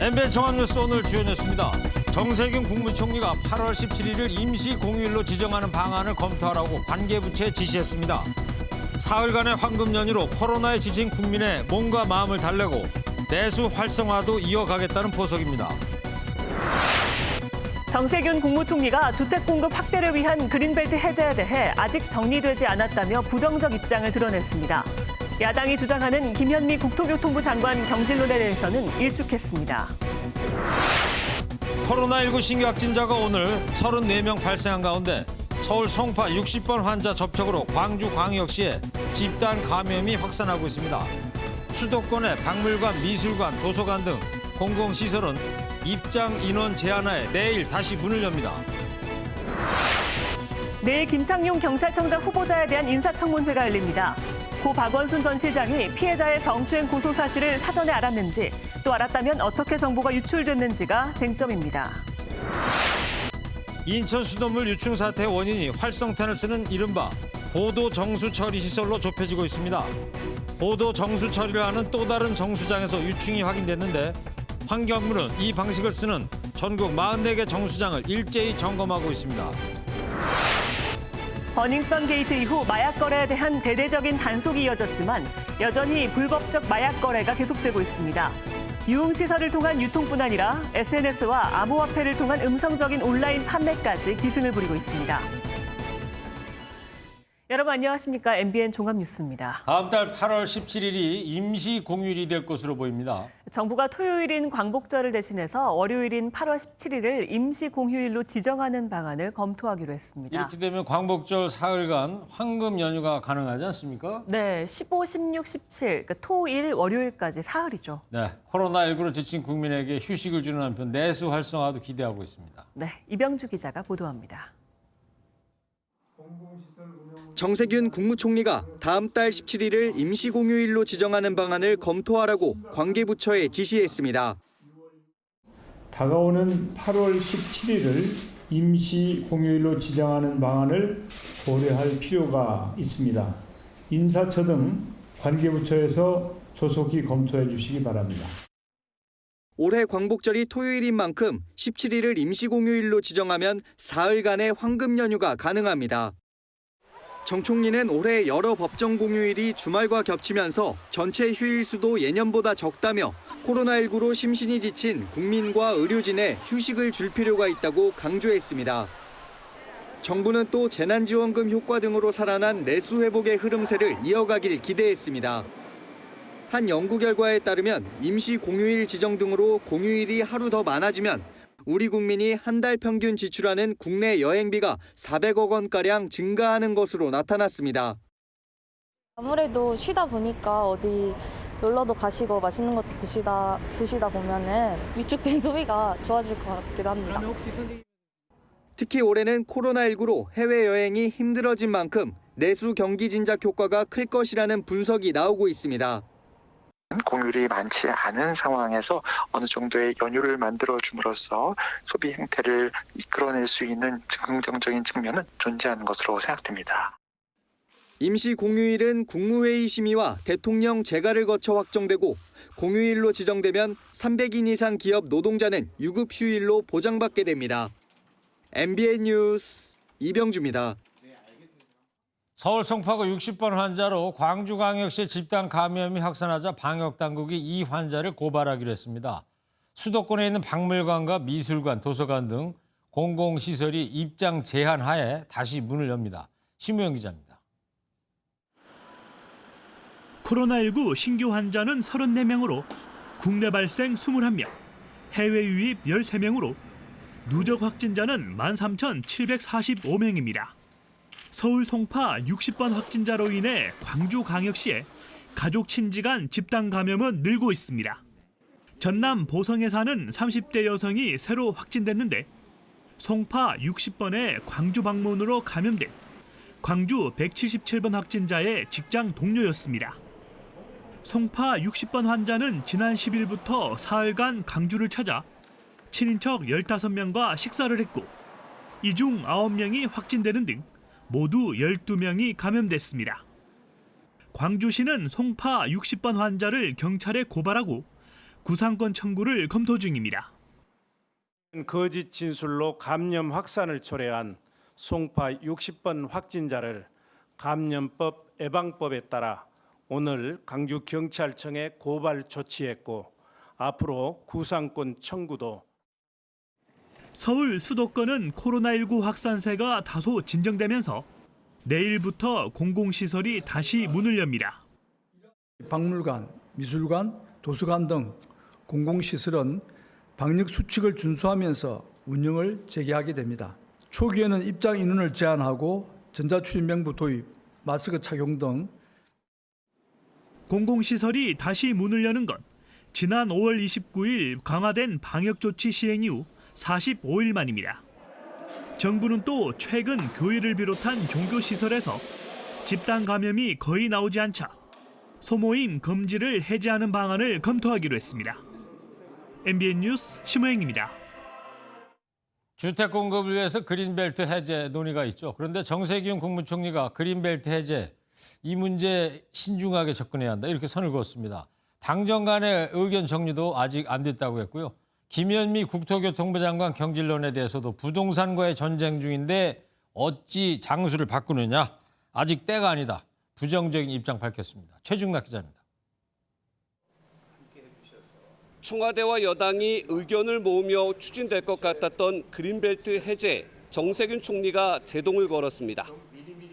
MBN 종합뉴스 오늘 주요 뉴스입니다. 정세균 국무총리가 8월 17일을 임시 공휴일로 지정하는 방안을 검토하라고 관계부처에 지시했습니다. 사흘간의 황금 연휴로 코로나에 지친 국민의 몸과 마음을 달래고 내수 활성화도 이어가겠다는 포석입니다. 정세균 국무총리가 주택 공급 확대를 위한 그린벨트 해제에 대해 아직 정리되지 않았다며 부정적 입장을 드러냈습니다. 야당이 주장하는 김현미 국토교통부 장관 경질론에 대해서는 일축했습니다. 코로나19 신규 확진자가 오늘 34명 발생한 가운데 서울 송파 60번 환자 접촉으로 광주광역시에 집단 감염이 확산하고 있습니다. 수도권의 박물관, 미술관, 도서관 등 공공시설은 입장 인원 제한하에 내일 다시 문을 엽니다. 내일 김창룡 경찰청장 후보자에 대한 인사청문회가 열립니다. 고 박원순 전 시장이 피해자의 성추행 고소 사실을 사전에 알았는지, 또 알았다면 어떻게 정보가 유출됐는지가 쟁점입니다. 인천 수돗물 유충 사태의 원인이 활성탄을 쓰는 이른바 보도 정수 처리 시설로 좁혀지고 있습니다. 보도 정수 처리를 하는 또 다른 정수장에서 유충이 확인됐는데 환경부는 이 방식을 쓰는 전국 44개 정수장을 일제히 점검하고 있습니다. 버닝썬 게이트 이후 마약 거래에 대한 대대적인 단속이 이어졌지만 여전히 불법적 마약 거래가 계속되고 있습니다. 유흥시설을 통한 유통뿐 아니라 SNS와 암호화폐를 통한 음성적인 온라인 판매까지 기승을 부리고 있습니다. 여러분 안녕하십니까? MBN 종합뉴스입니다. 다음 달 8월 17일이 임시 공휴일이 될 것으로 보입니다. 정부가 토요일인 광복절을 대신해서 월요일인 8월 17일을 임시 공휴일로 지정하는 방안을 검토하기로 했습니다. 이렇게 되면 광복절 사흘간 황금 연휴가 가능하지 않습니까? 네, 15, 16, 17, 그러니까 토, 일, 월요일까지 사흘이죠. 네, 코로나19로 지친 국민에게 휴식을 주는 한편 내수 활성화도 기대하고 있습니다. 네, 이병주 기자가 보도합니다. 정세균 국무총리가 다음 달 17일을 임시 공휴일로 지정하는 방안을 검토하라고 관계부처에 지시했습니다. 다가오는 8월 17일을 임시 공휴일로 지정하는 방안을 고려할 필요가 있습니다. 인사처 등 관계부처에서 조속히 검토해 주시기 바랍니다. 올해 광복절이 토요일인 만큼 17일을 임시 공휴일로 지정하면 사흘간의 황금 연휴가 가능합니다. 정 총리는 올해 여러 법정 공휴일이 주말과 겹치면서 전체 휴일 수도 예년보다 적다며 코로나19로 심신이 지친 국민과 의료진에 휴식을 줄 필요가 있다고 강조했습니다. 정부는 또 재난지원금 효과 등으로 살아난 내수 회복의 흐름세를 이어가길 기대했습니다. 한 연구 결과에 따르면 임시 공휴일 지정 등으로 공휴일이 하루 더 많아지면 우리 국민이 한 달 평균 지출하는 국내 여행비가 400억 원가량 증가하는 것으로 나타났습니다. 아무래도 쉬다 보니까 어디 놀러도 가시고 맛있는 것도 드시다 보면은 위축된 소비가 좋아질 것 같기도 합니다. 특히 올해는 코로나19로 해외여행이 힘들어진 만큼 내수 경기 진작 효과가 클 것이라는 분석이 나오고 있습니다. 공휴일이 많지 않은 상황에서 어느 정도의 연휴를 만들어줌으로써 소비 행태를 이끌어낼 수 있는 긍정적인 측면은 존재하는 것으로 생각됩니다. 임시 공휴일은 국무회의 심의와 대통령 재가를 거쳐 확정되고 공휴일로 지정되면 300인 이상 기업 노동자는 유급 휴일로 보장받게 됩니다. MBN 뉴스 이병주입니다. 서울 송파구 60번 환자로 광주광역시 집단 감염이 확산하자 방역당국이 이 환자를 고발하기로 했습니다. 수도권에 있는 박물관과 미술관, 도서관 등 공공시설이 입장 제한 하에 다시 문을 엽니다. 심우영 기자입니다. 코로나19 신규 환자는 34명으로 국내 발생 21명, 해외 유입 13명으로 누적 확진자는 13,745명입니다. 서울 송파 60번 확진자로 인해 광주광역시에 가족 친지 간 집단 감염은 늘고 있습니다. 전남 보성에 사는 30대 여성이 새로 확진됐는데 송파 60번의 광주 방문으로 감염된 광주 177번 확진자의 직장 동료였습니다. 송파 60번 환자는 지난 10일부터 사흘간 광주를 찾아 친인척 15명과 식사를 했고 이 중 9명이 확진되는 등 모두 12명이 감염됐습니다. 광주시는 송파 60번 환자를 경찰에 고발하고 구상권 청구를 검토 중입니다. 거짓 진술로 감염 확산을 초래한 송파 60번 확진자를 감염법 예방법에 따라 오늘 광주경찰청에 고발 조치했고 앞으로 구상권 청구도. 서울 수도권은 코로나19 확산세가 다소 진정되면서 내일부터 공공시설이 다시 문을 엽니다. 박물관, 미술관, 도서관 등 공공시설은 방역 수칙을 준수하면서 운영을 재개하게 됩니다. 초기에는 입장 인원을 제한하고 전자출입명부 도입, 마스크 착용 등 공공시설이 다시 문을 여는 건 지난 5월 29일 강화된 방역조치 시행 이후 45일 만입니다. 정부는 또 최근 교회를 비롯한 종교시설에서 집단 감염이 거의 나오지 않자 소모임 금지를 해제하는 방안을 검토하기로 했습니다. MBN 뉴스 심호영입니다. 주택 공급을 위해서 그린벨트 해제 논의가 있죠. 그런데 정세균 국무총리가 그린벨트 해제 이 문제 신중하게 접근해야 한다 이렇게 선을 그었습니다. 당정 간의 의견 정리도 아직 안 됐다고 했고요. 김현미 국토교통부 장관 경질론에 대해서도 부동산과의 전쟁 중인데 어찌 장수를 바꾸느냐. 아직 때가 아니다. 부정적인 입장 밝혔습니다. 최중락 기자입니다. 청와대와 여당이 의견을 모으며 추진될 것 같았던 그린벨트 해제, 정세균 총리가 제동을 걸었습니다.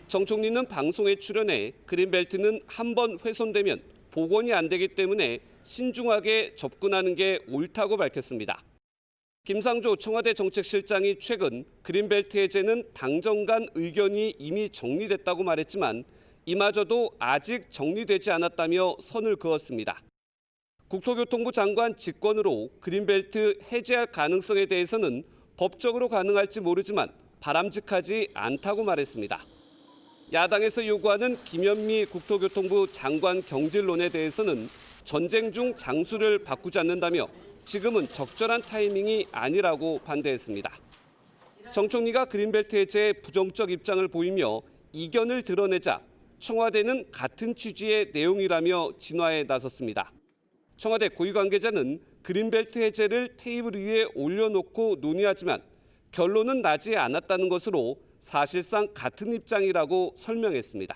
정 총리는 방송에 출연해 그린벨트는 한 번 훼손되면 복원이 안 되기 때문에 신중하게 접근하는 게 옳다고 밝혔습니다. 김상조 청와대 정책실장이 최근 그린벨트 해제는 당정 간 의견이 이미 정리됐다고 말했지만 이마저도 아직 정리되지 않았다며 선을 그었습니다. 국토교통부 장관 직권으로 그린벨트 해제할 가능성에 대해서는 법적으로 가능할지 모르지만 바람직하지 않다고 말했습니다. 야당에서 요구하는 김현미 국토교통부 장관 경질론에 대해서는 전쟁 중 장수를 바꾸지 않는다며 지금은 적절한 타이밍이 아니라고 반대했습니다. 정 총리가 그린벨트 해제에 부정적 입장을 보이며 이견을 드러내자 청와대는 같은 취지의 내용이라며 진화에 나섰습니다. 청와대 고위 관계자는 그린벨트 해제를 테이블 위에 올려놓고 논의하지만 결론은 나지 않았다는 것으로 사실상 같은 입장이라고 설명했습니다.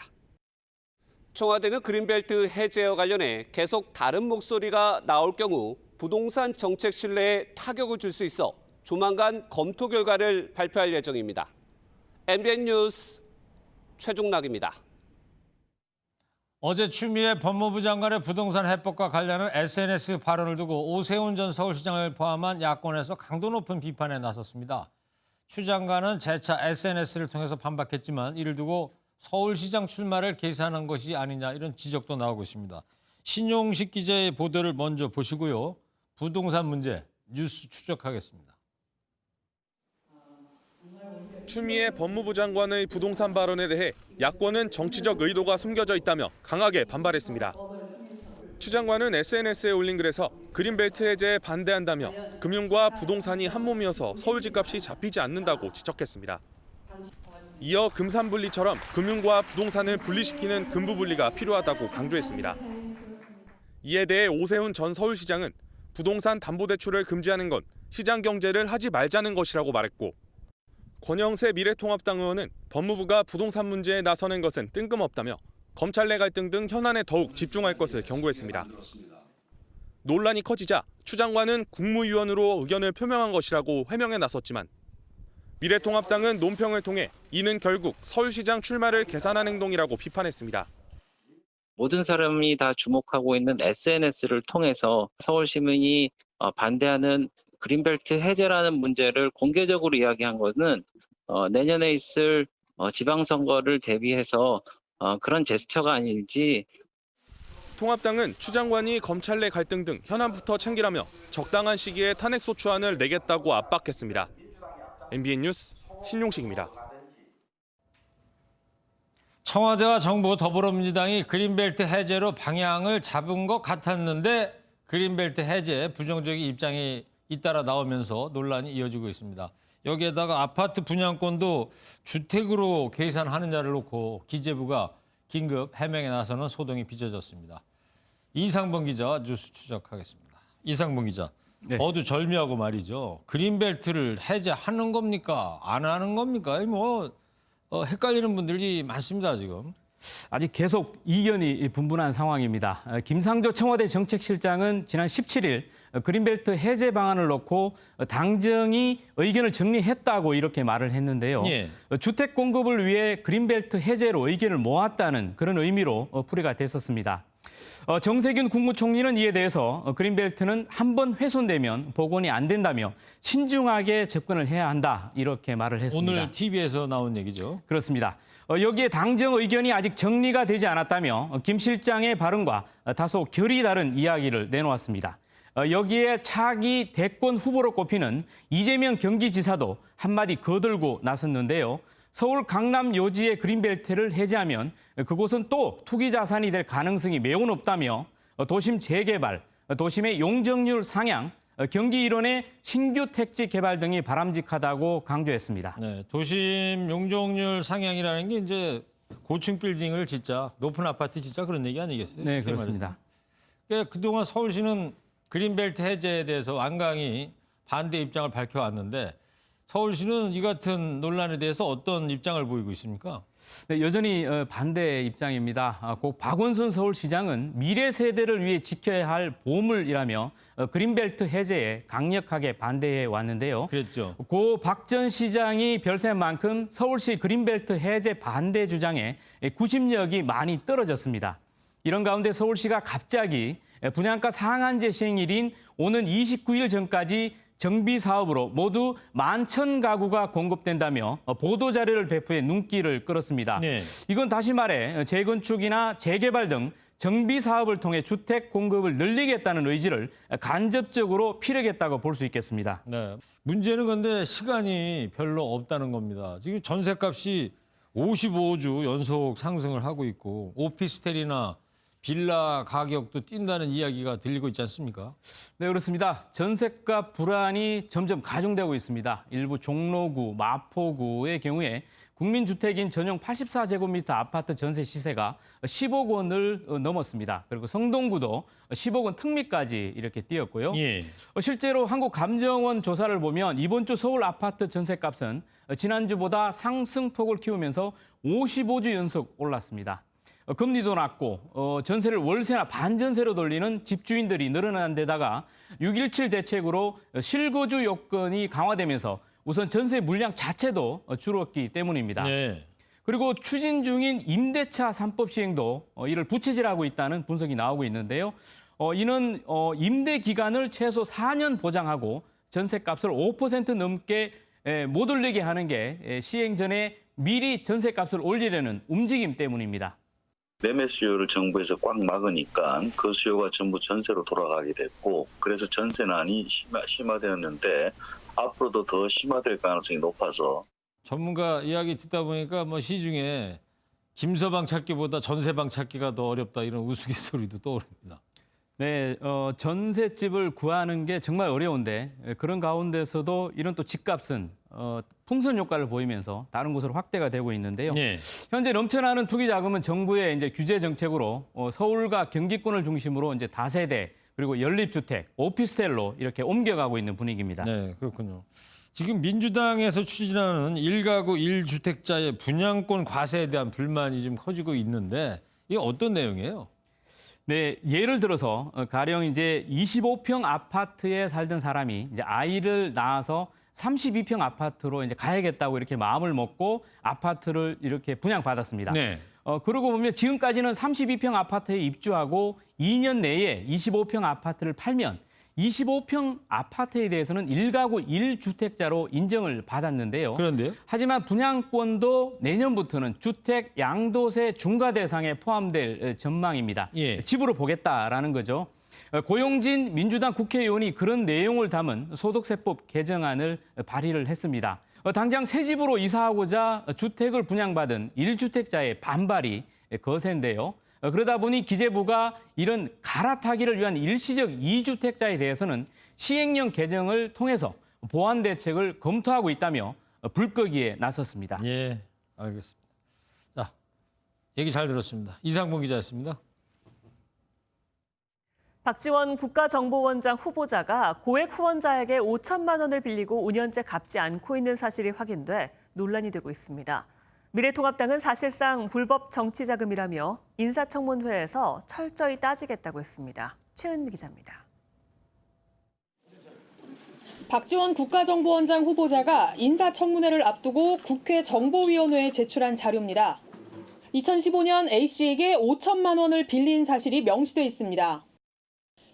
청와대는 그린벨트 해제와 관련해 계속 다른 목소리가 나올 경우 부동산 정책 신뢰에 타격을 줄 수 있어 조만간 검토 결과를 발표할 예정입니다. MBN 뉴스 최중락입니다. 어제 추미애 법무부 장관의 부동산 해법과 관련한 SNS 발언을 두고 오세훈 전 서울시장을 포함한 야권에서 강도 높은 비판에 나섰습니다. 추 장관은 재차 SNS를 통해서 반박했지만 이를 두고 서울시장 출마를 계산한 것이 아니냐 이런 지적도 나오고 있습니다. 신용식 기자의 보도를 먼저 보시고요. 부동산 문제 뉴스 추적하겠습니다. 추미애 법무부 장관의 부동산 발언에 대해 야권은 정치적 의도가 숨겨져 있다며 강하게 반발했습니다. 추 장관은 SNS에 올린 글에서 그린벨트 해제에 반대한다며 금융과 부동산이 한 몸이어서 서울 집값이 잡히지 않는다고 지적했습니다. 이어 금산분리처럼 금융과 부동산을 분리시키는 금부분리가 필요하다고 강조했습니다. 이에 대해 오세훈 전 서울시장은 부동산 담보대출을 금지하는 건 시장 경제를 하지 말자는 것이라고 말했고 권영세 미래통합당 의원은 법무부가 부동산 문제에 나서는 것은 뜬금없다며 검찰 내 갈등 등 현안에 더욱 집중할 것을 경고했습니다. 논란이 커지자 추 장관은 국무위원으로 의견을 표명한 것이라고 해명에 나섰지만 미래통합당은 논평을 통해 이는 결국 서울시장 출마를 계산한 행동이라고 비판했습니다. 모든 사람이 다 주목하고 있는 SNS를 통해서 서울 시민이 반대하는 그린벨트 해제라는 문제를 공개적으로 이야기한 것은 내년에 있을 지방선거를 대비해서 그런 제스처가 아닐지. 통합당은 추 장관이 검찰 내 갈등 등 현안부터 챙기라며 적당한 시기에 탄핵소추안을 내겠다고 압박했습니다. MBN 뉴스 신용식입니다. 청와대와 정부 더불어민주당이 그린벨트 해제로 방향을 잡은 것 같았는데 그린벨트 해제에 부정적인 입장이 잇따라 나오면서 논란이 이어지고 있습니다. 여기에다가 아파트 분양권도 주택으로 계산하느냐를 놓고 기재부가 긴급 해명에 나서는 소동이 빚어졌습니다. 이상범 기자와 뉴스 추적하겠습니다. 이상봉 기자. 네. 어두절미하고 말이죠. 그린벨트를 해제하는 겁니까? 안 하는 겁니까? 헷갈리는 분들이 많습니다, 지금. 아직 계속 이견이 분분한 상황입니다. 김상조 청와대 정책실장은 지난 17일 그린벨트 해제 방안을 놓고 당정이 의견을 정리했다고 이렇게 말을 했는데요. 예. 주택 공급을 위해 그린벨트 해제로 의견을 모았다는 그런 의미로 풀이가 됐었습니다. 정세균 국무총리는 이에 대해서 그린벨트는 한번 훼손되면 복원이 안 된다며 신중하게 접근을 해야 한다 이렇게 말을 했습니다. 오늘 TV에서 나온 얘기죠. 그렇습니다. 여기에 당정 의견이 아직 정리가 되지 않았다며 김 실장의 발언과 다소 결이 다른 이야기를 내놓았습니다. 여기에 차기 대권 후보로 꼽히는 이재명 경기지사도 한마디 거들고 나섰는데요. 서울 강남 요지의 그린벨트를 해제하면 그곳은 또 투기 자산이 될 가능성이 매우 높다며 도심 재개발, 도심의 용적률 상향, 경기 일원의 신규 택지 개발 등이 바람직하다고 강조했습니다. 네, 도심 용적률 상향이라는 게 이제 고층 빌딩을 짓자, 높은 아파트 짓자 그런 얘기 아니겠어요? 네, 그렇습니다. 그러니까 그동안 서울시는 그린벨트 해제에 대해서 완강히 반대 입장을 밝혀왔는데 서울시는 이 같은 논란에 대해서 어떤 입장을 보이고 있습니까? 네, 여전히 반대 입장입니다. 고 박원순 서울시장은 미래 세대를 위해 지켜야 할 보물이라며 그린벨트 해제에 강력하게 반대해 왔는데요. 그랬죠. 고 박 전 시장이 별세한 만큼 서울시 그린벨트 해제 반대 주장에 구심력이 많이 떨어졌습니다. 이런 가운데 서울시가 갑자기 분양가 상한제 시행일인 오는 29일 전까지 정비 사업으로 모두 11,000가구가 공급된다며 보도자료를 배포해 눈길을 끌었습니다. 네. 이건 다시 말해 재건축이나 재개발 등 정비 사업을 통해 주택 공급을 늘리겠다는 의지를 간접적으로 피력했다고 볼 수 있겠습니다. 네. 문제는 근데 시간이 별로 없다는 겁니다. 지금 전셋값이 55주 연속 상승을 하고 있고 오피스텔이나 빌라 가격도 뛴다는 이야기가 들리고 있지 않습니까? 네, 그렇습니다. 전셋값 불안이 점점 가중되고 있습니다. 일부 종로구, 마포구의 경우에 국민주택인 전용 84제곱미터 아파트 전세 시세가 10억 원을 넘었습니다. 그리고 성동구도 10억 원 특미까지 이렇게 뛰었고요. 예. 실제로 한국감정원 조사를 보면 이번 주 서울 아파트 전셋값은 지난주보다 상승폭을 키우면서 55주 연속 올랐습니다. 금리도 낮고 전세를 월세나 반전세로 돌리는 집주인들이 늘어난 데다가 6.17 대책으로 실거주 요건이 강화되면서 우선 전세 물량 자체도 줄었기 때문입니다. 네. 그리고 추진 중인 임대차 3법 시행도 이를 부채질하고 있다는 분석이 나오고 있는데요. 이는 임대 기간을 최소 4년 보장하고 전세값을 5% 넘게 못 올리게 하는 게 시행 전에 미리 전세값을 올리려는 움직임 때문입니다. 매매 수요를 정부에서 꽉 막으니까 그 수요가 전부 전세로 돌아가게 됐고 그래서 전세난이 심화되었는데 앞으로도 더 심화될 가능성이 높아서 전문가 이야기 듣다 보니까 뭐 시중에 김서방 찾기보다 전세방 찾기가 더 어렵다 이런 우스갯소리도 떠오릅니다. 네, 전셋집을 구하는 게 정말 어려운데 그런 가운데서도 이런 또 집값은 풍선 효과를 보이면서 다른 곳으로 확대가 되고 있는데요. 네. 현재 넘쳐나는 투기 자금은 정부의 이제 규제 정책으로 서울과 경기권을 중심으로 이제 다세대 그리고 연립주택, 오피스텔로 이렇게 옮겨가고 있는 분위기입니다. 네, 그렇군요. 지금 민주당에서 추진하는 1가구 1주택자의 분양권 과세에 대한 불만이 좀 커지고 있는데 이게 어떤 내용이에요? 네, 예를 들어서 가령 이제 25평 아파트에 살던 사람이 이제 아이를 낳아서 32평 아파트로 이제 가야겠다고 이렇게 마음을 먹고 아파트를 이렇게 분양받았습니다. 네. 그러고 보면 지금까지는 32평 아파트에 입주하고 2년 내에 25평 아파트를 팔면 25평 아파트에 대해서는 1가구 1주택자로 인정을 받았는데요. 그런데요? 하지만 분양권도 내년부터는 주택 양도세 중과 대상에 포함될 전망입니다. 예. 집으로 보겠다라는 거죠. 고용진 민주당 국회의원이 그런 내용을 담은 소득세법 개정안을 발의를 했습니다. 당장 새 집으로 이사하고자 주택을 분양받은 1주택자의 반발이 거센데요. 그러다 보니 기재부가 이런 갈아타기를 위한 일시적 2주택자에 대해서는 시행령 개정을 통해서 보완 대책을 검토하고 있다며 불거기에 나섰습니다. 예, 알겠습니다. 자, 얘기 잘 들었습니다. 이상봉 기자였습니다. 박지원 국가정보원장 후보자가 고액 후원자에게 5천만 원을 빌리고 5년째 갚지 않고 있는 사실이 확인돼 논란이 되고 있습니다. 미래통합당은 사실상 불법 정치자금이라며 인사청문회에서 철저히 따지겠다고 했습니다. 최은미 기자입니다. 박지원 국가정보원장 후보자가 인사청문회를 앞두고 국회 정보위원회에 제출한 자료입니다. 2015년 A씨에게 5천만 원을 빌린 사실이 명시돼 있습니다.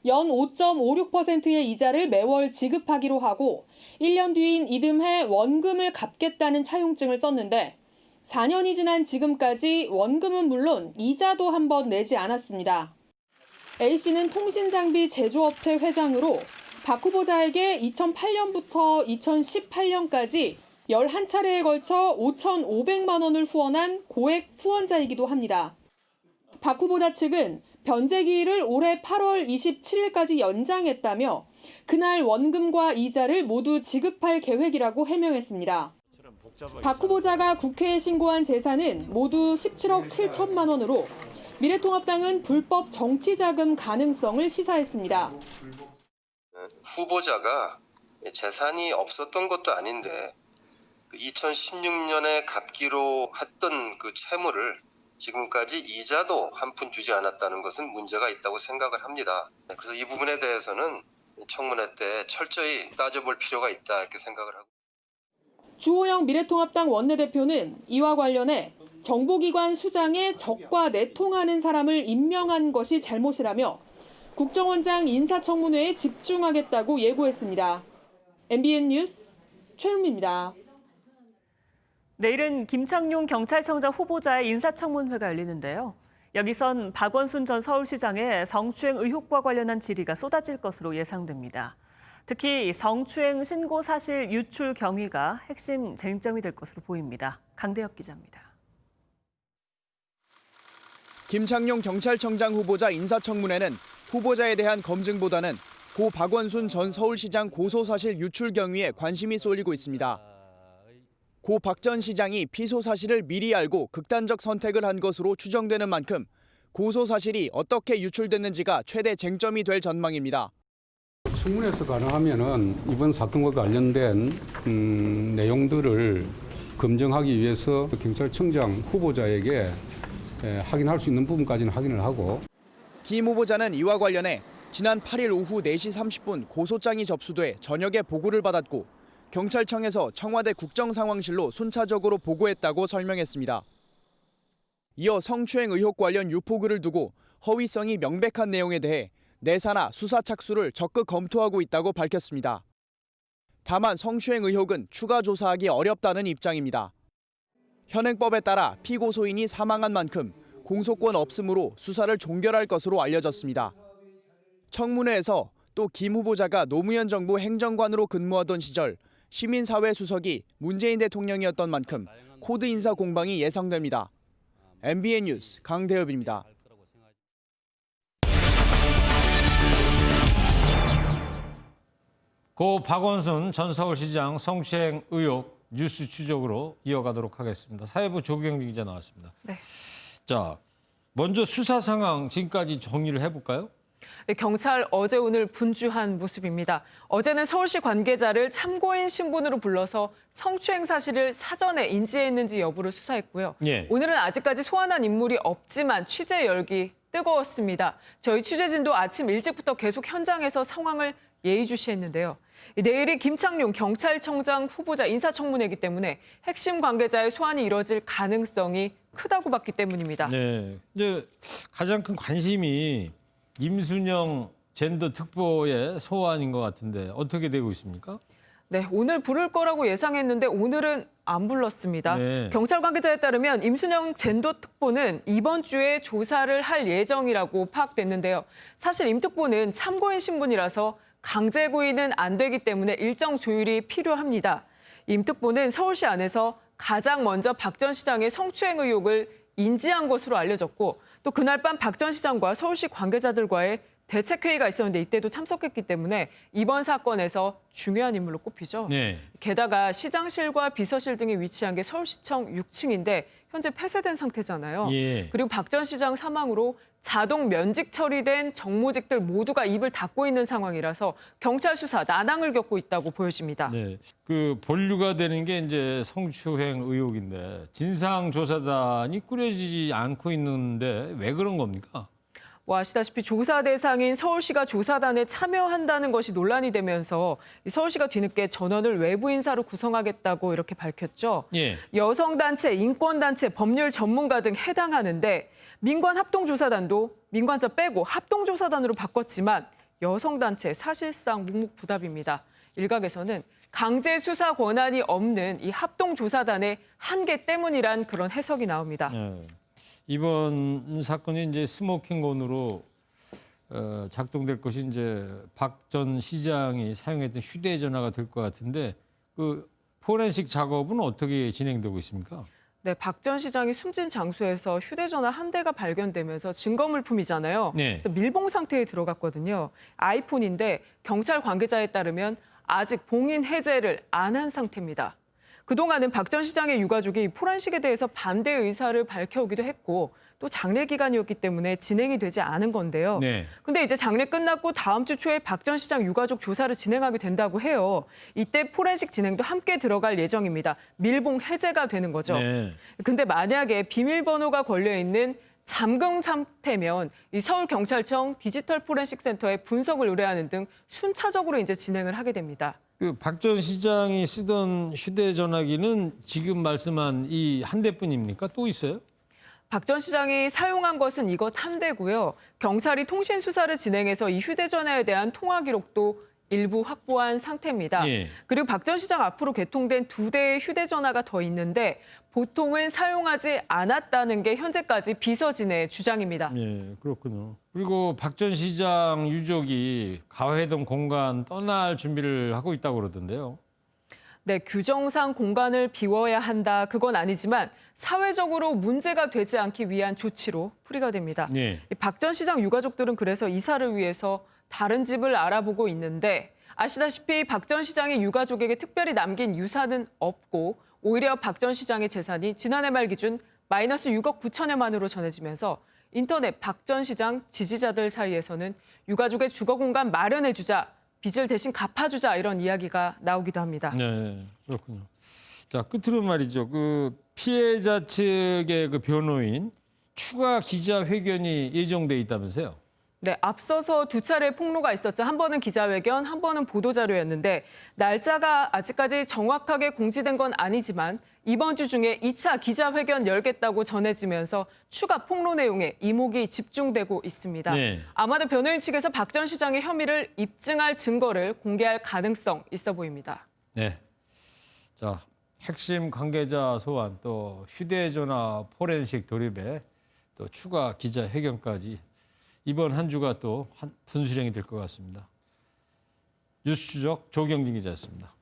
연 5.56%의 이자를 매월 지급하기로 하고 1년 뒤인 이듬해 원금을 갚겠다는 차용증을 썼는데 4년이 지난 지금까지 원금은 물론 이자도 한 번 내지 않았습니다. A씨는 통신장비 제조업체 회장으로 박 후보자에게 2008년부터 2018년까지 11차례에 걸쳐 5,500만 원을 후원한 고액 후원자이기도 합니다. 박 후보자 측은 변제기일을 올해 8월 27일까지 연장했다며 그날 원금과 이자를 모두 지급할 계획이라고 해명했습니다. 박 후보자가 국회에 신고한 재산은 모두 17억 7천만 원으로 미래통합당은 불법 정치자금 가능성을 시사했습니다. 후보자가 재산이 없었던 것도 아닌데 2016년에 갚기로 했던 그 채무를 지금까지 이자도 한 푼 주지 않았다는 것은 문제가 있다고 생각을 합니다. 그래서 이 부분에 대해서는 청문회 때 철저히 따져볼 필요가 있다 이렇게 생각을 하고. 주호영 미래통합당 원내대표는 이와 관련해 정보기관 수장에 적과 내통하는 사람을 임명한 것이 잘못이라며 국정원장 인사청문회에 집중하겠다고 예고했습니다. MBN 뉴스 최은미입니다. 내일은 김창룡 경찰청장 후보자의 인사청문회가 열리는데요. 여기선 박원순 전 서울시장의 성추행 의혹과 관련한 질의가 쏟아질 것으로 예상됩니다. 특히 성추행 신고 사실 유출 경위가 핵심 쟁점이 될 것으로 보입니다. 강대엽 기자입니다. 김창룡 경찰청장 후보자 인사청문회는 후보자에 대한 검증보다는 고 박원순 전 서울시장 고소사실 유출 경위에 관심이 쏠리고 있습니다. 고 박 전 시장이 피소 사실을 미리 알고 극단적 선택을 한 것으로 추정되는 만큼 고소 사실이 어떻게 유출됐는지가 최대 쟁점이 될 전망입니다. 청문회에서 가능하면은 이번 사건과 관련된 내용들을 검증하기 위해서 경찰청장 후보자에게 확인할 수 있는 부분까지는 확인을 하고. 김 후보자는 이와 관련해 지난 8일 오후 4시 30분 고소장이 접수돼 저녁에 보고를 받았고 경찰청에서 청와대 국정상황실로 순차적으로 보고했다고 설명했습니다. 이어 성추행 의혹 관련 유포글을 두고 허위성이 명백한 내용에 대해 내사나 수사 착수를 적극 검토하고 있다고 밝혔습니다. 다만 성추행 의혹은 추가 조사하기 어렵다는 입장입니다. 현행법에 따라 피고소인이 사망한 만큼 공소권 없음으로 수사를 종결할 것으로 알려졌습니다. 청문회에서 또 김 후보자가 노무현 정부 행정관으로 근무하던 시절 시민사회 수석이 문재인 대통령이었던 만큼 코드 인사 공방이 예상됩니다. MBN 뉴스 강대엽입니다. 고 박원순 전 서울시장 성추행 의혹 뉴스 추적으로 이어가도록 하겠습니다. 사회부 조경리 기자 나왔습니다. 네. 자, 먼저 수사 상황 지금까지 정리를 해볼까요? 경찰 어제 오늘 분주한 모습입니다. 어제는 서울시 관계자를 참고인 신분으로 불러서 성추행 사실을 사전에 인지했는지 여부를 수사했고요. 예. 오늘은 아직까지 소환한 인물이 없지만 취재 열기 뜨거웠습니다. 저희 취재진도 아침 일찍부터 계속 현장에서 상황을 예의주시했는데요. 내일이 김창룡 경찰청장 후보자 인사청문회이기 때문에 핵심 관계자의 소환이 이뤄질 가능성이 크다고 봤기 때문입니다. 네, 이제 가장 큰 관심이 임순영 젠더 특보의 소환인 것 같은데 어떻게 되고 있습니까? 네, 오늘 부를 거라고 예상했는데 오늘은 안 불렀습니다. 네. 경찰 관계자에 따르면 임순영 젠더 특보는 이번 주에 조사를 할 예정이라고 파악됐는데요. 사실 임 특보는 참고인 신분이라서 강제 구인은 안 되기 때문에 일정 조율이 필요합니다. 임 특보는 서울시 안에서 가장 먼저 박 전 시장의 성추행 의혹을 인지한 것으로 알려졌고 또 그날 밤 박 전 시장과 서울시 관계자들과의 대책회의가 있었는데 이때도 참석했기 때문에 이번 사건에서 중요한 인물로 꼽히죠. 네. 게다가 시장실과 비서실 등이 위치한 게 서울시청 6층인데 현재 폐쇄된 상태잖아요. 예. 그리고 박 전 시장 사망으로 자동 면직 처리된 정모직들 모두가 입을 닫고 있는 상황이라서 경찰 수사 난항을 겪고 있다고 보여집니다. 네, 그 본류가 되는 게 이제 성추행 의혹인데 진상조사단이 꾸려지지 않고 있는데 왜 그런 겁니까? 아시다시피 조사 대상인 서울시가 조사단에 참여한다는 것이 논란이 되면서 서울시가 뒤늦게 전원을 외부 인사로 구성하겠다고 이렇게 밝혔죠. 예. 여성단체, 인권단체, 법률 전문가 등 해당하는데 민관 합동조사단도 민관자 빼고 합동조사단으로 바꿨지만 여성단체 사실상 묵묵부답입니다. 일각에서는 강제 수사 권한이 없는 이 합동조사단의 한계 때문이란 그런 해석이 나옵니다. 네. 이번 사건이 이제 스모킹건으로 작동될 것이 이제 박 전 시장이 사용했던 휴대전화가 될 것 같은데 그 포렌식 작업은 어떻게 진행되고 있습니까? 네, 박 전 시장이 숨진 장소에서 휴대전화 한 대가 발견되면서 증거물품이잖아요. 네. 그래서 밀봉 상태에 들어갔거든요. 아이폰인데 경찰 관계자에 따르면 아직 봉인 해제를 안 한 상태입니다. 그동안은 박 전 시장의 유가족이 포렌식에 대해서 반대 의사를 밝혀오기도 했고 또 장례 기간이었기 때문에 진행이 되지 않은 건데요. 네. 근데 이제 장례 끝났고 다음 주 초에 박 전 시장 유가족 조사를 진행하게 된다고 해요. 이때 포렌식 진행도 함께 들어갈 예정입니다. 밀봉 해제가 되는 거죠. 네. 근데 만약에 비밀번호가 걸려있는 잠금 상태면 이 서울경찰청 디지털 포렌식 센터에 분석을 의뢰하는 등 순차적으로 이제 진행을 하게 됩니다. 그 박 전 시장이 쓰던 휴대전화기는 지금 말씀한 이 한 대뿐입니까? 또 있어요? 박 전 시장이 사용한 것은 이것 한 대고요. 경찰이 통신 수사를 진행해서 이 휴대전화에 대한 통화 기록도 일부 확보한 상태입니다. 예. 그리고 박 전 시장 앞으로 개통된 2대의 휴대전화가 더 있는데 보통은 사용하지 않았다는 게 현재까지 비서진의 주장입니다. 예, 그렇군요. 그리고 박 전 시장 유족이 가회동 공간 떠날 준비를 하고 있다고 그러던데요. 네, 규정상 공간을 비워야 한다. 그건 아니지만 사회적으로 문제가 되지 않기 위한 조치로 풀이가 됩니다. 예. 박 전 시장 유가족들은 그래서 이사를 위해서 다른 집을 알아보고 있는데 아시다시피 박 전 시장이 유가족에게 특별히 남긴 유산은 없고 오히려 박 전 시장의 재산이 지난해 말 기준 마이너스 6억 9천여만 원으로 전해지면서 인터넷 박 전 시장 지지자들 사이에서는 유가족의 주거 공간 마련해주자, 빚을 대신 갚아주자 이런 이야기가 나오기도 합니다. 네, 그렇군요. 자, 끝으로 말이죠. 그 피해자 측의 그 변호인 추가 기자회견이 예정돼 있다면서요? 네, 앞서서 2차례 폭로가 있었죠. 한 번은 기자회견, 한 번은 보도자료였는데 날짜가 아직까지 정확하게 공지된 건 아니지만 이번 주 중에 2차 기자회견 열겠다고 전해지면서 추가 폭로 내용에 이목이 집중되고 있습니다. 네. 아마도 변호인 측에서 박 전 시장의 혐의를 입증할 증거를 공개할 가능성 있어 보입니다. 네. 자, 핵심 관계자 소환 또 휴대전화 포렌식 돌입에 또 추가 기자회견까지 이번 한 주가 또 분수령이 될 것 같습니다. 뉴스 추적 조경진 기자였습니다.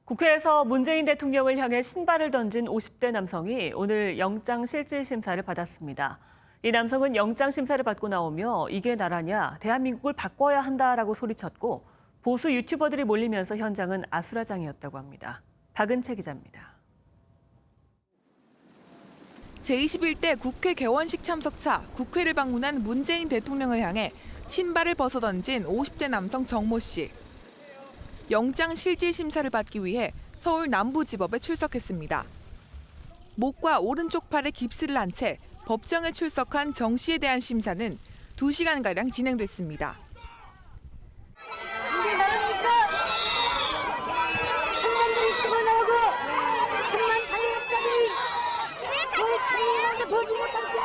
국회에서 문재인 대통령을 향해 신발을 던진 50대 남성이 오늘 영장실질심사를 받았습니다. 이 남성은 영장심사를 받고 나오며 이게 나라냐, 대한민국을 바꿔야 한다라고 소리쳤고 보수 유튜버들이 몰리면서 현장은 아수라장이었다고 합니다. 박은채 기자입니다. 제21대 국회 개원식 참석차 국회를 방문한 문재인 대통령을 향해 신발을 벗어던진 50대 남성 정모 씨. 영장 실질 심사를 받기 위해 서울 남부지법에 출석했습니다. 목과 오른쪽 팔에 깁스를 한 채 법정에 출석한 정 씨에 대한 심사는 2시간가량 진행됐습니다. 이게 나라입니까? 천만들이 죽어나오고 천만 자유업자들이 보지 못한 채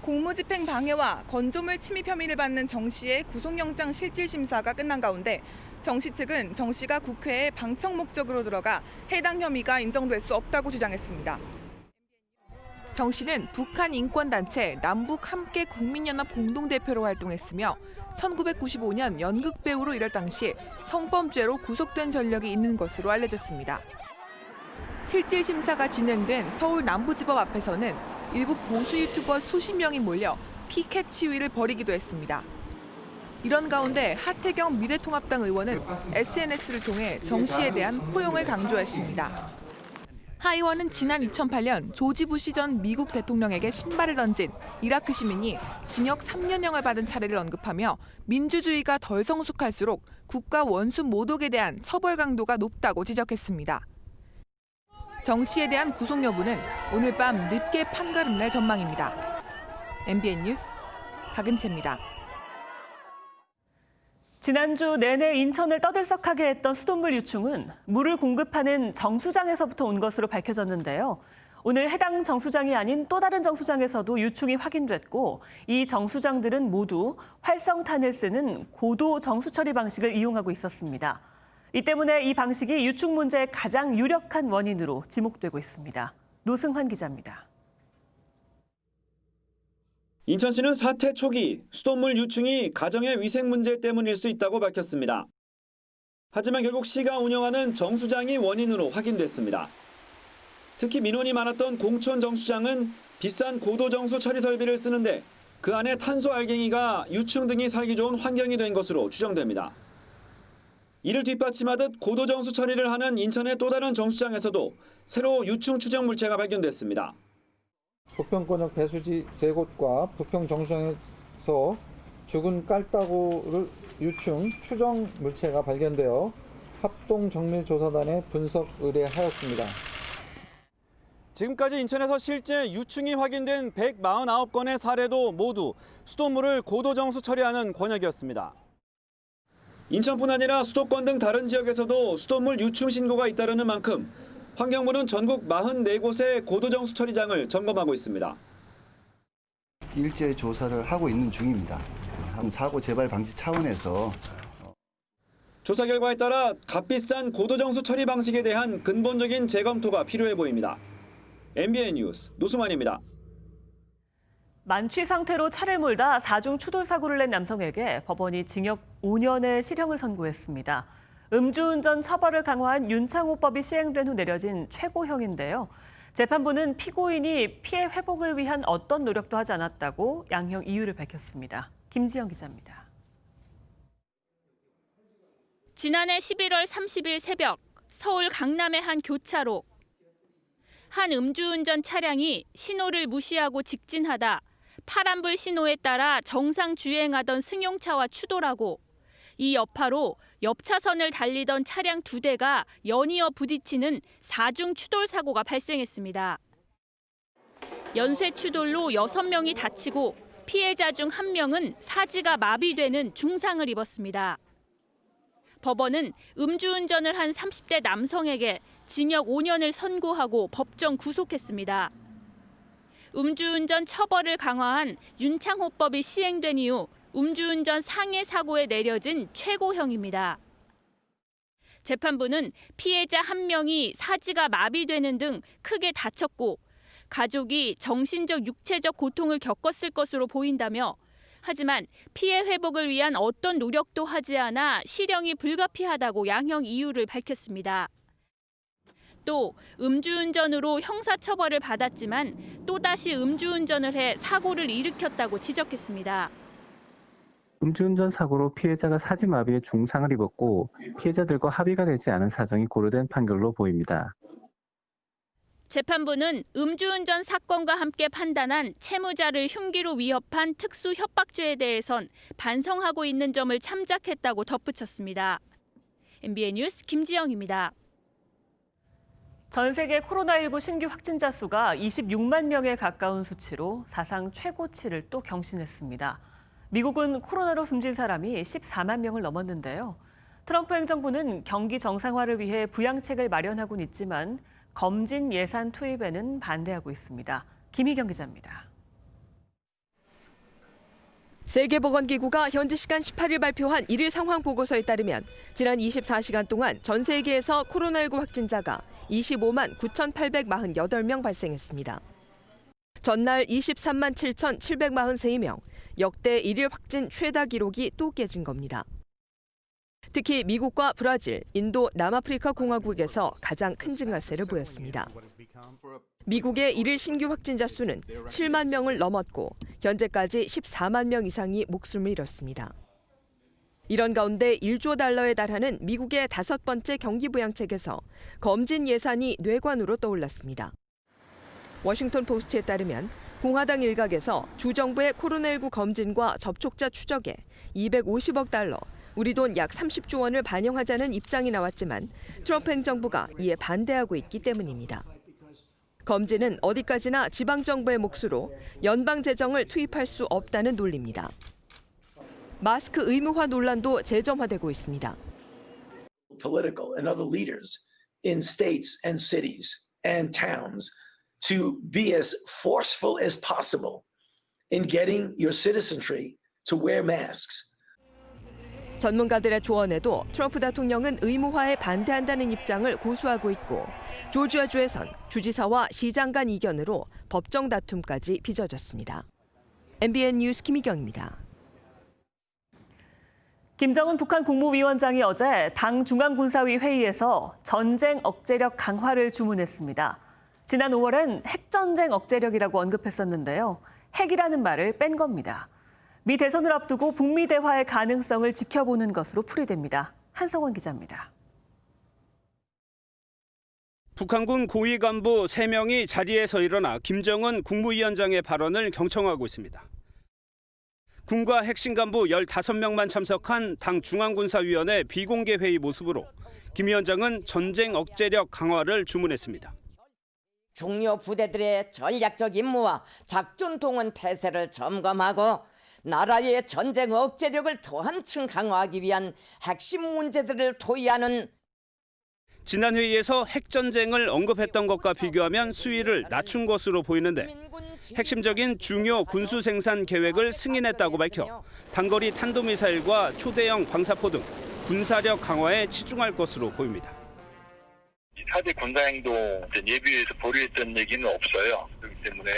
공무집행 방해와 건조물 침입 혐의를 받는 정 씨의 구속영장 실질심사가 끝난 가운데 정 씨 측은 정 씨가 국회에 방청 목적으로 들어가 해당 혐의가 인정될 수 없다고 주장했습니다. 정 씨는 북한 인권단체 남북 함께 국민연합 공동대표로 활동했으며 1995년 연극배우로 일할 당시 성범죄로 구속된 전력이 있는 것으로 알려졌습니다. 실질심사가 진행된 서울 남부지법 앞에서는 일부 보수 유튜버 수십 명이 몰려 피켓 시위를 벌이기도 했습니다. 이런 가운데 하태경 미래통합당 의원은 SNS를 통해 정 씨에 대한 포용을 강조했습니다. 하이원은 지난 2008년 조지 부시 전 미국 대통령에게 신발을 던진 이라크 시민이 징역 3년형을 받은 차례를 언급하며 민주주의가 덜 성숙할수록 국가 원수 모독에 대한 처벌 강도가 높다고 지적했습니다. 정 씨에 대한 구속 여부는 오늘 밤 늦게 판가름 날 전망입니다. MBN 뉴스 박은채입니다. 지난주 내내 인천을 떠들썩하게 했던 수돗물 유충은 물을 공급하는 정수장에서부터 온 것으로 밝혀졌는데요. 오늘 해당 정수장이 아닌 또 다른 정수장에서도 유충이 확인됐고 이 정수장들은 모두 활성탄을 쓰는 고도 정수 처리 방식을 이용하고 있었습니다. 이 때문에 이 방식이 유충 문제의 가장 유력한 원인으로 지목되고 있습니다. 노승환 기자입니다. 인천시는 사태 초기 수돗물 유충이 가정의 위생 문제 때문일 수 있다고 밝혔습니다. 하지만 결국 시가 운영하는 정수장이 원인으로 확인됐습니다. 특히 민원이 많았던 공촌 정수장은 비싼 고도 정수 처리 설비를 쓰는데 그 안에 탄소 알갱이가 유충 등이 살기 좋은 환경이 된 것으로 추정됩니다. 이를 뒷받침하듯 고도 정수 처리를 하는 인천의 또 다른 정수장에서도 새로 유충 추정 물체가 발견됐습니다. 부평권역 배수지 3곳과 부평 정수장에서 죽은 깔따구 유충 추정 물체가 발견되어 합동정밀조사단에 분석 의뢰하였습니다. 지금까지 인천에서 실제 유충이 확인된 149건의 사례도 모두 수돗물을 고도 정수 처리하는 권역이었습니다. 인천뿐 아니라 수도권 등 다른 지역에서도 수돗물 유충 신고가 잇따르는 만큼 환경부는 전국 44곳의 고도정수 처리장을 점검하고 있습니다. 일제 조사를 하고 있는 중입니다. 사고 재발 방지 차원에서 조사 결과에 따라 값비싼 고도정수 처리 방식에 대한 근본적인 재검토가 필요해 보입니다. MBN 뉴스 노승환입니다. 만취 상태로 차를 몰다 4중 추돌 사고를 낸 남성에게 법원이 징역 5년의 실형을 선고했습니다. 음주운전 처벌을 강화한 윤창호법이 시행된 후 내려진 최고형인데요. 재판부는 피고인이 피해 회복을 위한 어떤 노력도 하지 않았다고 양형 이유를 밝혔습니다. 김지영 기자입니다. 지난해 11월 30일 새벽 서울 강남의 한 교차로. 한 음주운전 차량이 신호를 무시하고 직진하다 파란불 신호에 따라 정상 주행하던 승용차와 추돌하고 이 여파로 옆 차선을 달리던 차량 2대가 연이어 부딪히는 4중 추돌 사고가 발생했습니다. 연쇄 추돌로 6명이 다치고 피해자 중 1명은 사지가 마비되는 중상을 입었습니다. 법원은 음주운전을 한 30대 남성에게 징역 5년을 선고하고 법정 구속했습니다. 음주운전 처벌을 강화한 윤창호법이 시행된 이후 음주운전 상해 사고에 내려진 최고형입니다. 재판부는 피해자 1명이 사지가 마비되는 등 크게 다쳤고 가족이 정신적, 육체적 고통을 겪었을 것으로 보인다며 하지만 피해 회복을 위한 어떤 노력도 하지 않아 실형이 불가피하다고 양형 이유를 밝혔습니다. 또 음주운전으로 형사처벌을 받았지만 또다시 음주운전을 해 사고를 일으켰다고 지적했습니다. 음주운전 사고로 피해자가 사지마비에 중상을 입었고 피해자들과 합의가 되지 않은 사정이 고려된 판결로 보입니다. 재판부는 음주운전 사건과 함께 판단한 채무자를 흉기로 위협한 특수 협박죄에 대해선 반성하고 있는 점을 참작했다고 덧붙였습니다. MBN 뉴스 김지영입니다. 전 세계 코로나19 신규 확진자 수가 26만 명에 가까운 수치로 사상 최고치를 또 경신했습니다. 미국은 코로나로 숨진 사람이 14만 명을 넘었는데요. 트럼프 행정부는 경기 정상화를 위해 부양책을 마련하고는 있지만 검진 예산 투입에는 반대하고 있습니다. 김희경 기자입니다. 세계보건기구가 현지 시간 18일 발표한 1일 상황 보고서에 따르면 지난 24시간 동안 전 세계에서 코로나19 확진자가 25만 9,848명 발생했습니다. 전날 23만 7,743명, 역대 1일 확진 최다 기록이 또 깨진 겁니다. 특히 미국과 브라질, 인도, 남아프리카 공화국에서 가장 큰 증가세를 보였습니다. 미국의 1일 신규 확진자 수는 7만 명을 넘었고 현재까지 14만 명 이상이 목숨을 잃었습니다. 이런 가운데 1조 달러에 달하는 미국의 5번째 경기부양책에서 검진 예산이 뇌관으로 떠올랐습니다. 워싱턴 포스트에 따르면 공화당 일각에서 주정부의 코로나19 검진과 접촉자 추적에 250억 달러, 우리 돈 약 30조 원을 반영하자는 입장이 나왔지만 트럼프 행정부가 이에 반대하고 있기 때문입니다. 검진은 어디까지나 지방정부의 몫으로 연방 재정을 투입할 수 없다는 논리입니다. 마스크 의무화 논란도 재점화되고 있습니다. Political and other leaders in states and cities and towns to be as forceful as possible in getting your citizenry to wear masks. 전문가들의 조언에도 트럼프 대통령은 의무화에 반대한다는 입장을 고수하고 있고 조지아주에선 주지사와 시장 간 이견으로 법정 다툼까지 빚어졌습니다. MBN 뉴스 김희경입니다. 김정은 북한 국무위원장이 어제 당 중앙군사위 회의에서 전쟁 억제력 강화를 주문했습니다. 지난 5월엔 핵전쟁 억제력이라고 언급했었는데요. 핵이라는 말을 뺀 겁니다. 미 대선을 앞두고 북미 대화의 가능성을 지켜보는 것으로 풀이됩니다. 한성원 기자입니다. 북한군 고위 간부 3명이 자리에서 일어나 김정은 국무위원장의 발언을 경청하고 있습니다. 군과 핵심 간부 15명만 참석한 당 중앙군사위원회 비공개 회의 모습으로 김 위원장은 전쟁 억제력 강화를 주문했습니다. 중요 부대들의 전략적 임무와 작전 동원 태세를 점검하고 나라의 전쟁 억제력을 더 한층 강화하기 위한 핵심 문제들을 토의하는. 지난 회의에서 핵전쟁을 언급했던 것과 비교하면 수위를 낮춘 것으로 보이는데 핵심적인 중요 군수 생산 계획을 승인했다고 밝혀 단거리 탄도미사일과 초대형 광사포 등 군사력 강화에 치중할 것으로 보입니다. 4대 군사행동 예비에서 보류했던 얘기는 없어요. 그렇기 때문에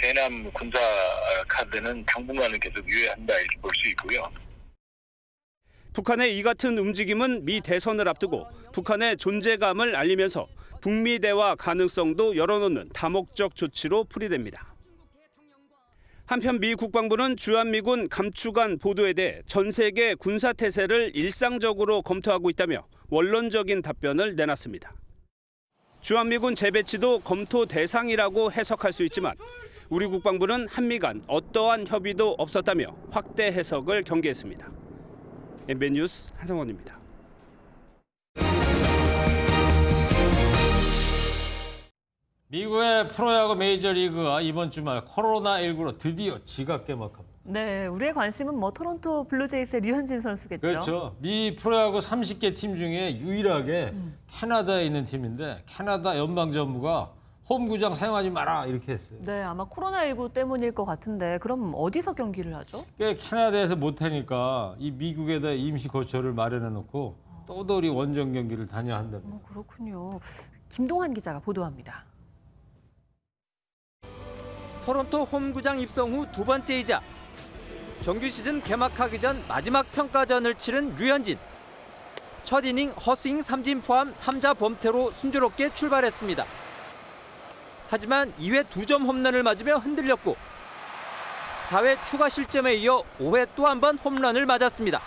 대남 군사 카드는 당분간은 계속 유효한다 이렇게 볼 수 있고요. 북한의 이 같은 움직임은 미 대선을 앞두고 북한의 존재감을 알리면서 북미 대화 가능성도 열어놓는 다목적 조치로 풀이됩니다. 한편 미 국방부는 주한미군 감축안 보도에 대해 전 세계 군사 태세를 일상적으로 검토하고 있다며 원론적인 답변을 내놨습니다. 주한미군 재배치도 검토 대상이라고 해석할 수 있지만 우리 국방부는 한미 간 어떠한 협의도 없었다며 확대 해석을 경계했습니다. MBN 뉴스 한성원입니다. 미국의 프로야구 메이저리그가 이번 주말 코로나19로 드디어 지각 개막합니다. 네, 우리의 관심은 토론토 블루제이스의 류현진 선수겠죠. 그렇죠. 미 프로야구 30개 팀 중에 유일하게 캐나다에 있는 팀인데 캐나다 연방정부가 홈구장 사용하지 마라 이렇게 했어요. 네, 아마 코로나19 때문일 것 같은데 그럼 어디서 경기를 하죠? 캐나다에서 못하니까 이 미국에다 임시 거처를 마련해놓고 떠돌이 원정 경기를 다녀야 한답니다. 그렇군요. 김동환 기자가 보도합니다. 토론토 홈구장 입성 후 두 번째이자 정규 시즌 개막하기 전 마지막 평가전을 치른 류현진. 첫 이닝 허스윙 3진 포함 3자 범퇴로 순조롭게 출발했습니다. 하지만 2회 2점 홈런을 맞으며 흔들렸고 4회 추가 실점에 이어 5회 또 한 번 홈런을 맞았습니다.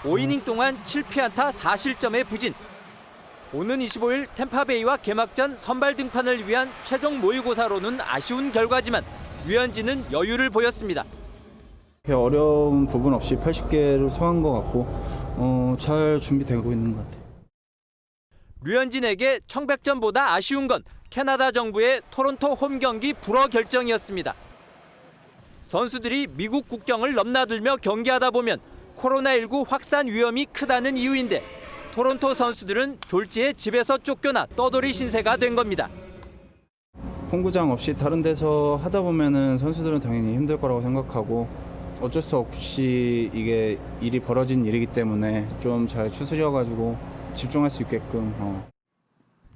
5이닝 동안 7피안타 4실점의 부진. 오는 25일 템파베이와 개막전 선발 등판을 위한 최종 모의고사로는 아쉬운 결과지만 류현진은 여유를 보였습니다. 어려운 부분 없이 80개를 소화한 것 같고 잘 준비되고 있는 것 같아요. 류현진에게 청백전보다 아쉬운 건 캐나다 정부의 토론토 홈 경기 불허 결정이었습니다. 선수들이 미국 국경을 넘나들며 경기하다 보면 코로나19 확산 위험이 크다는 이유인데 토론토 선수들은 졸지에 집에서 쫓겨나 떠돌이 신세가 된 겁니다. 홈구장 없이 다른 데서 하다 보면은 선수들은 당연히 힘들 거라고 생각하고 어쩔 수 없이 이게 일이 벌어진 일이기 때문에 좀 잘 추스려가지고 집중할 수 있게끔.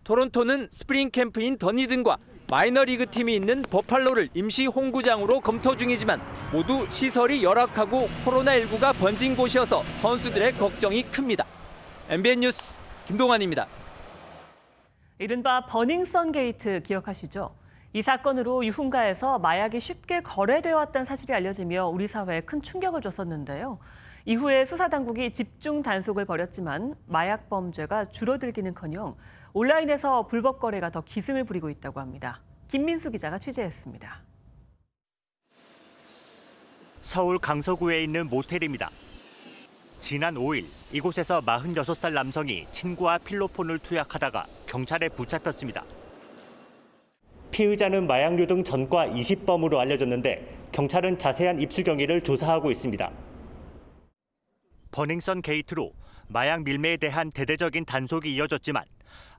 토론토는 스프링 캠프인 더니든과 마이너리그 팀이 있는 버팔로를 임시 홈구장으로 검토 중이지만 모두 시설이 열악하고 코로나19가 번진 곳이어서 선수들의 걱정이 큽니다. MBN 뉴스 김동환입니다. 이른바 버닝썬 게이트 기억하시죠? 이 사건으로 유흥가에서 마약이 쉽게 거래되어 왔다는 사실이 알려지며 우리 사회에 큰 충격을 줬었는데요. 이후에 수사당국이 집중 단속을 벌였지만 마약 범죄가 줄어들기는커녕 온라인에서 불법 거래가 더 기승을 부리고 있다고 합니다. 김민수 기자가 취재했습니다. 서울 강서구에 있는 모텔입니다. 지난 5일 이곳에서 46살 남성이 친구와 필로폰을 투약하다가 경찰에 붙잡혔습니다. 피의자는 마약류 등 전과 20범으로 알려졌는데 경찰은 자세한 입수 경위를 조사하고 있습니다. 버닝썬 게이트로 마약 밀매에 대한 대대적인 단속이 이어졌지만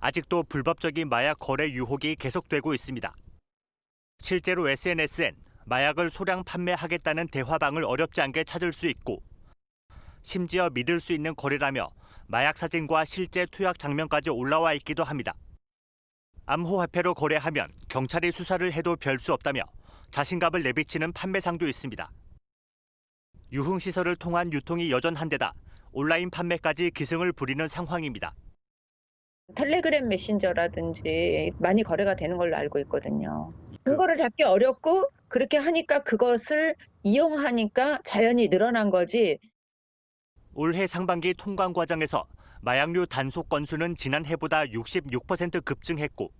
아직도 불법적인 마약 거래 유혹이 계속되고 있습니다. 실제로 SNS엔 마약을 소량 판매하겠다는 대화방을 어렵지 않게 찾을 수 있고 심지어 믿을 수 있는 거래라며 마약 사진과 실제 투약 장면까지 올라와 있기도 합니다. 암호화폐로 거래하면 경찰이 수사를 해도 별 수 없다며 자신감을 내비치는 판매상도 있습니다. 유흥시설을 통한 유통이 여전한 데다 온라인 판매까지 기승을 부리는 상황입니다. 텔레그램 메신저라든지 많이 거래가 되는 걸로 알고 있거든요. 근거를 잡기 어렵고 그렇게 하니까 그것을 이용하니까 자연히 늘어난 거지. 올해 상반기 통관 과정에서 마약류 단속 건수는 지난해보다 66% 급증했고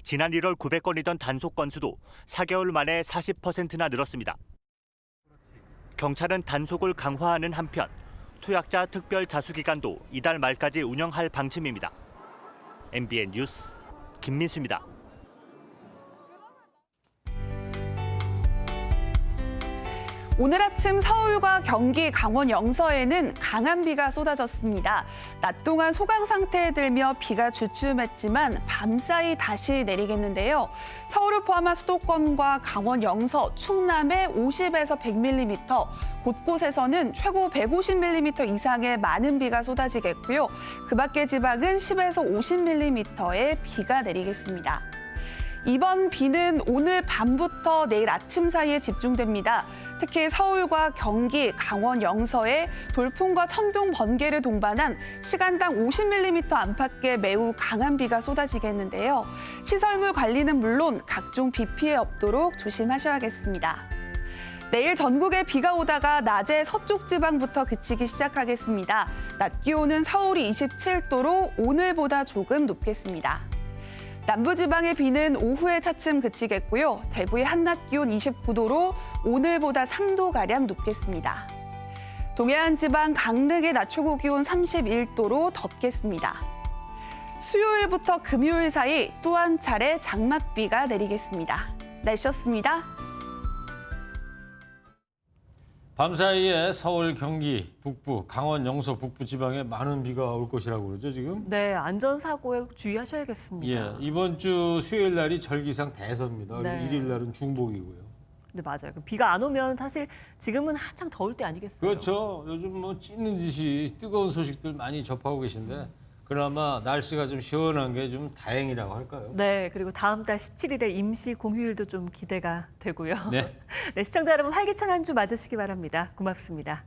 지난 1월 900건이던 단속 건수도 4개월 만에 40%나 늘었습니다. 경찰은 단속을 강화하는 한편 투약자 특별 자수기관도 이달 말까지 운영할 방침입니다. MBN 뉴스 김민수입니다. 오늘 아침 서울과 경기, 강원 영서에는 강한 비가 쏟아졌습니다. 낮 동안 소강 상태에 들며 비가 주춤했지만 밤사이 다시 내리겠는데요. 서울을 포함한 수도권과 강원 영서, 충남에 50에서 100mm, 곳곳에서는 최고 150mm 이상의 많은 비가 쏟아지겠고요. 그 밖의 지방은 10에서 50mm의 비가 내리겠습니다. 이번 비는 오늘 밤부터 내일 아침 사이에 집중됩니다. 특히 서울과 경기, 강원 영서에 돌풍과 천둥, 번개를 동반한 시간당 50mm 안팎의 매우 강한 비가 쏟아지겠는데요. 시설물 관리는 물론 각종 비 피해 없도록 조심하셔야겠습니다. 내일 전국에 비가 오다가 낮에 서쪽 지방부터 그치기 시작하겠습니다. 낮 기온은 서울이 27도로 오늘보다 조금 높겠습니다. 남부지방의 비는 오후에 차츰 그치겠고요. 대구의 한낮 기온 29도로 오늘보다 3도가량 높겠습니다. 동해안 지방 강릉의 낮 최고 기온 31도로 덥겠습니다. 수요일부터 금요일 사이 또 한 차례 장맛비가 내리겠습니다. 날씨였습니다. 밤사이에 서울, 경기 북부, 강원, 영서 북부 지방에 많은 비가 올 것이라고 그러죠, 지금? 네, 안전사고에 주의하셔야겠습니다. 예, 이번 주 수요일 날이 절기상 대서입니다. 네. 그리고 일요일 날은 중복이고요. 네, 맞아요. 비가 안 오면 사실 지금은 한창 더울 때 아니겠어요? 그렇죠. 요즘 뭐 찢는 듯이 뜨거운 소식들 많이 접하고 계신데 그나마 날씨가 좀 시원한 게 좀 다행이라고 할까요? 네, 그리고 다음 달 17일에 임시 공휴일도 좀 기대가 되고요. 네. 네, 시청자 여러분 활기찬 한 주 맞으시기 바랍니다. 고맙습니다.